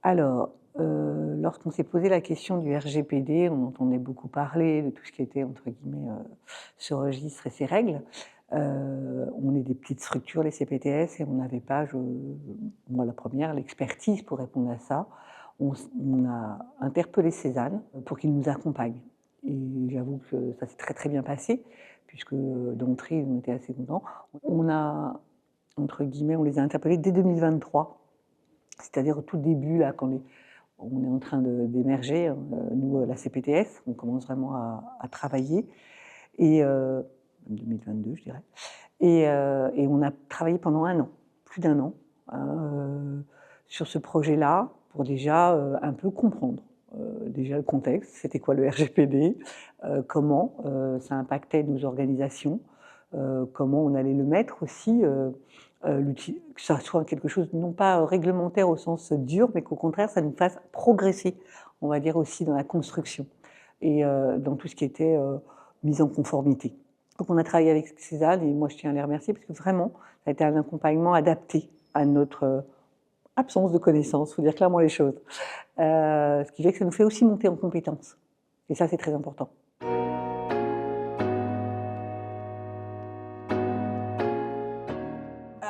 Alors, lorsqu'on s'est posé la question du RGPD, on entendait beaucoup parler de tout ce qui était entre guillemets, ce registre et ces règles. On est des petites structures, les CPTS, et on n'avait pas, moi la première, l'expertise pour répondre à ça. On a interpellé Cézanne pour qu'il nous accompagne, et j'avoue que ça s'est très, très bien passé puisque, d'entrée, on était assez contents. On a, entre guillemets, on les a interpellés dès 2023. C'est-à-dire au tout début, là, quand on est en train d'émerger, nous, la CPTS, on commence vraiment à travailler, et 2022, je dirais. Et on a travaillé pendant un an, plus d'un an, sur ce projet-là, pour déjà un peu comprendre déjà le contexte, c'était quoi le RGPD, comment ça impactait nos organisations, comment on allait le mettre aussi, que ça soit quelque chose non pas réglementaire au sens dur, mais qu'au contraire, ça nous fasse progresser, on va dire aussi dans la construction et dans tout ce qui était mise en conformité. Donc on a travaillé avec Cézanne, et moi je tiens à les remercier parce que vraiment, ça a été un accompagnement adapté à notre absence de connaissances, il faut dire clairement les choses. Ce qui fait que ça nous fait aussi monter en compétences. Et ça, c'est très important.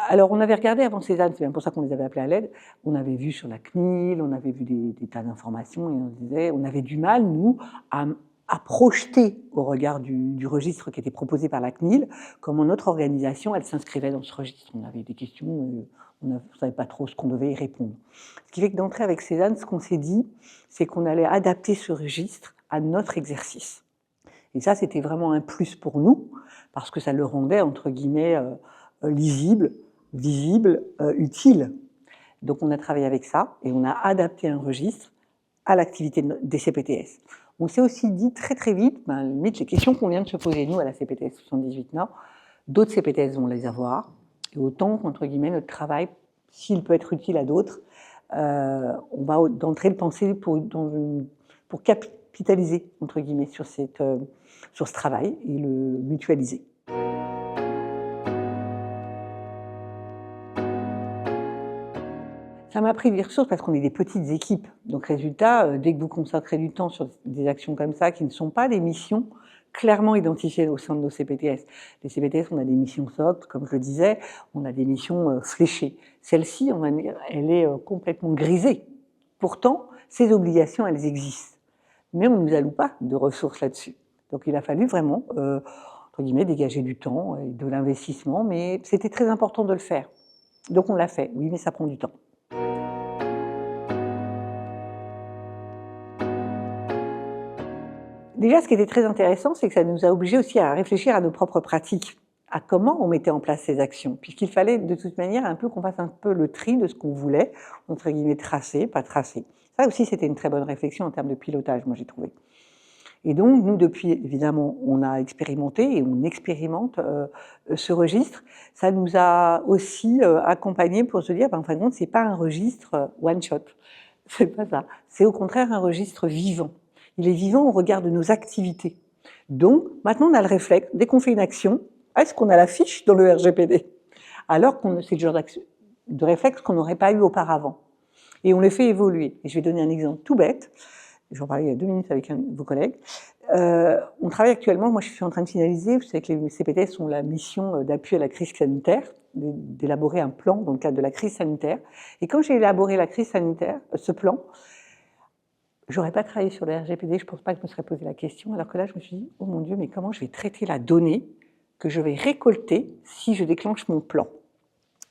Alors, on avait regardé avant Cézanne, c'est bien pour ça qu'on les avait appelés à l'aide. On avait vu sur la CNIL, on avait vu des tas d'informations, et on disait, on avait du mal, nous, à projeter au regard du registre qui était proposé par la CNIL, comment notre organisation, elle s'inscrivait dans ce registre. On avait des questions, on ne savait pas trop ce qu'on devait y répondre. Ce qui fait que d'entrer avec Cézanne, ce qu'on s'est dit, c'est qu'on allait adapter ce registre à notre exercice. Et ça, c'était vraiment un plus pour nous, parce que ça le rendait, entre guillemets, lisible, visible, utile. Donc on a travaillé avec ça, et on a adapté un registre à l'activité des CPTS. On s'est aussi dit très très vite, limite les questions qu'on vient de se poser nous à la CPTS 78 Nord, d'autres CPTS vont les avoir, et autant qu'entre guillemets notre travail, s'il peut être utile à d'autres, on va d'entrée le penser pour capitaliser entre guillemets sur ce travail et le mutualiser. Ça m'a pris des ressources parce qu'on est des petites équipes. Donc résultat, dès que vous consacrez du temps sur des actions comme ça, qui ne sont pas des missions clairement identifiées au sein de nos CPTS. Les CPTS, on a des missions socles, comme je le disais, on a des missions fléchées. Celle-ci, elle est complètement grisée. Pourtant, ces obligations, elles existent. Mais on ne nous alloue pas de ressources là-dessus. Donc il a fallu vraiment, entre guillemets, dégager du temps et de l'investissement, mais c'était très important de le faire. Donc on l'a fait, oui, mais ça prend du temps. Déjà, ce qui était très intéressant, c'est que ça nous a obligés aussi à réfléchir à nos propres pratiques, à comment on mettait en place ces actions, puisqu'il fallait de toute manière un peu qu'on fasse un peu le tri de ce qu'on voulait, entre guillemets, tracer, pas tracer. Ça aussi, c'était une très bonne réflexion en termes de pilotage, moi j'ai trouvé. Et donc, nous, depuis, évidemment, on a expérimenté et on expérimente ce registre. Ça nous a aussi accompagnés pour se dire, en fin de compte, c'est pas un registre one-shot. C'est pas ça. C'est au contraire un registre vivant. Il est vivant au regard de nos activités. Donc, maintenant, on a le réflexe, dès qu'on fait une action, est-ce qu'on a la fiche dans le RGPD? Alors que c'est le genre de réflexe qu'on n'aurait pas eu auparavant. Et on les fait évoluer. Et je vais donner un exemple tout bête. J'en parlais il y a 2 minutes avec un de vos collègues. On travaille actuellement, moi je suis en train de finaliser, vous savez que les CPTS ont la mission d'appui à la crise sanitaire, d'élaborer un plan dans le cadre de la crise sanitaire. Et quand j'ai élaboré la crise sanitaire, ce plan, j'aurais pas travaillé sur le RGPD, je pense pas que je me serais posé la question, alors que là je me suis dit, oh mon Dieu, mais comment je vais traiter la donnée que je vais récolter si je déclenche mon plan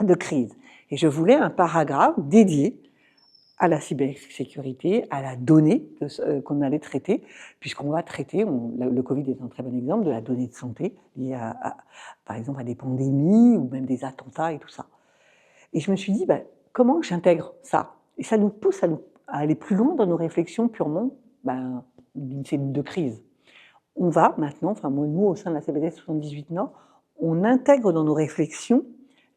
de crise? Et je voulais un paragraphe dédié à la cybersécurité, à la donnée qu'on allait traiter, puisqu'on va traiter, le Covid est un très bon exemple, de la donnée de santé liée par exemple à des pandémies ou même des attentats et tout ça. Et je me suis dit, comment j'intègre ça? Et ça nous pousse à aller plus loin dans nos réflexions purement d'une cellule de crise. On va maintenant, enfin nous au sein de la CPTS 78 Nord, on intègre dans nos réflexions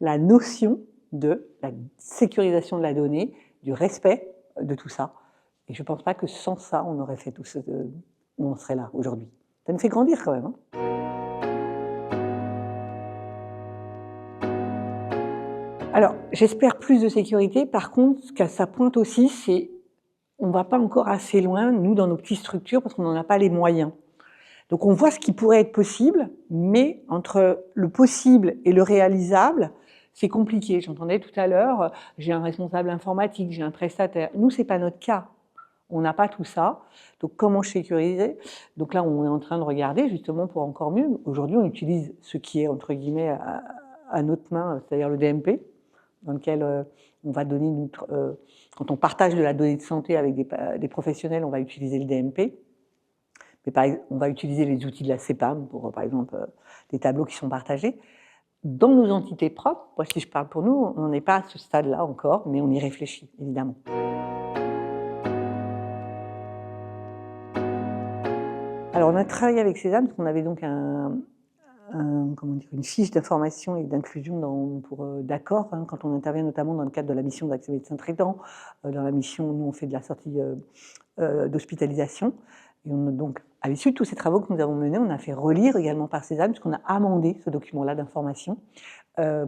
la notion de la sécurisation de la donnée, du respect de tout ça. Et je ne pense pas que sans ça, on aurait fait tout ce où on serait là aujourd'hui. Ça nous fait grandir quand même. Hein. Alors, j'espère plus de sécurité. Par contre, ce que ça pointe aussi, c'est on ne va pas encore assez loin, nous, dans nos petites structures, parce qu'on n'en a pas les moyens. Donc on voit ce qui pourrait être possible, mais entre le possible et le réalisable, c'est compliqué. J'entendais tout à l'heure, j'ai un responsable informatique, j'ai un prestataire. Nous, c'est pas notre cas. On n'a pas tout ça. Donc comment sécuriser? Donc là, on est en train de regarder justement pour encore mieux. Aujourd'hui, on utilise ce qui est entre guillemets à notre main, c'est-à-dire le DMP, dans lequel on va donner quand on partage de la donnée de santé avec des professionnels, on va utiliser le DMP. Mais on va utiliser les outils de la CEPAM pour, par exemple, des tableaux qui sont partagés. Dans nos entités propres, moi, si je parle pour nous, on n'est pas à ce stade-là encore, mais on y réfléchit, évidemment. Alors, on a travaillé avec Cézanne parce qu'on avait donc une fiche d'information et d'inclusion d'accord, quand on intervient notamment dans le cadre de la mission d'accès médecin traitant, dans la mission, nous, on fait de la sortie d'hospitalisation. Et donc, à l'issue de tous ces travaux que nous avons menés, on a fait relire également par Cézanne, puisqu'on a amendé ce document-là d'information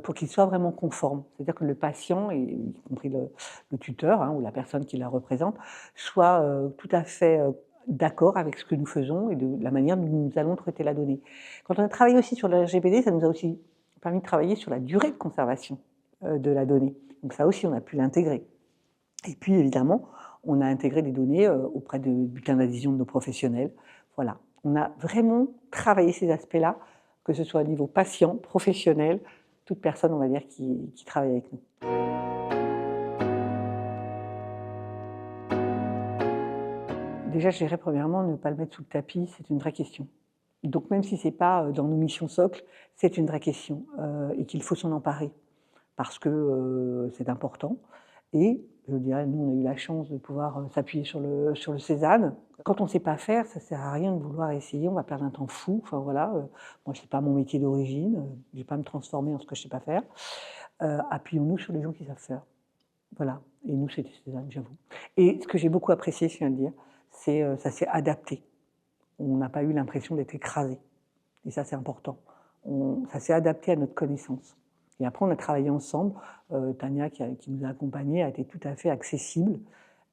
pour qu'il soit vraiment conforme. C'est-à-dire que le patient, y compris le tuteur ou la personne qui la représente, soit tout à fait d'accord avec ce que nous faisons et de la manière dont nous allons traiter la donnée. Quand on a travaillé aussi sur le RGPD, ça nous a aussi permis de travailler sur la durée de conservation de la donnée. Donc ça aussi, on a pu l'intégrer. Et puis, évidemment, on a intégré des données auprès de bulletins d'adhésion de nos professionnels. Voilà, on a vraiment travaillé ces aspects-là, que ce soit au niveau patient, professionnel, toute personne, on va dire, qui travaille avec nous. Déjà, je dirais premièrement, ne pas le mettre sous le tapis, c'est une vraie question. Donc même si ce n'est pas dans nos missions socles, c'est une vraie question et qu'il faut s'en emparer parce que c'est important. Et je dirais, nous, on a eu la chance de pouvoir s'appuyer sur le Cézanne. Quand on ne sait pas faire, ça ne sert à rien de vouloir essayer, on va perdre un temps fou. Enfin voilà, moi, ce n'est pas mon métier d'origine, je ne vais pas me transformer en ce que je ne sais pas faire. Appuyons-nous sur les gens qui savent faire. Voilà, et nous, c'était Cézanne, j'avoue. Et ce que j'ai beaucoup apprécié, je viens de dire, c'est ça s'est adapté. On n'a pas eu l'impression d'être écrasé. Et ça, c'est important. Ça s'est adapté à notre connaissance. Et après, on a travaillé ensemble. Tania, qui nous a accompagnés, a été tout à fait accessible.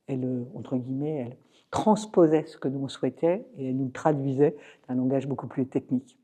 Elle, entre guillemets, elle transposait ce que nous on souhaitait et elle nous traduisait d'un langage beaucoup plus technique.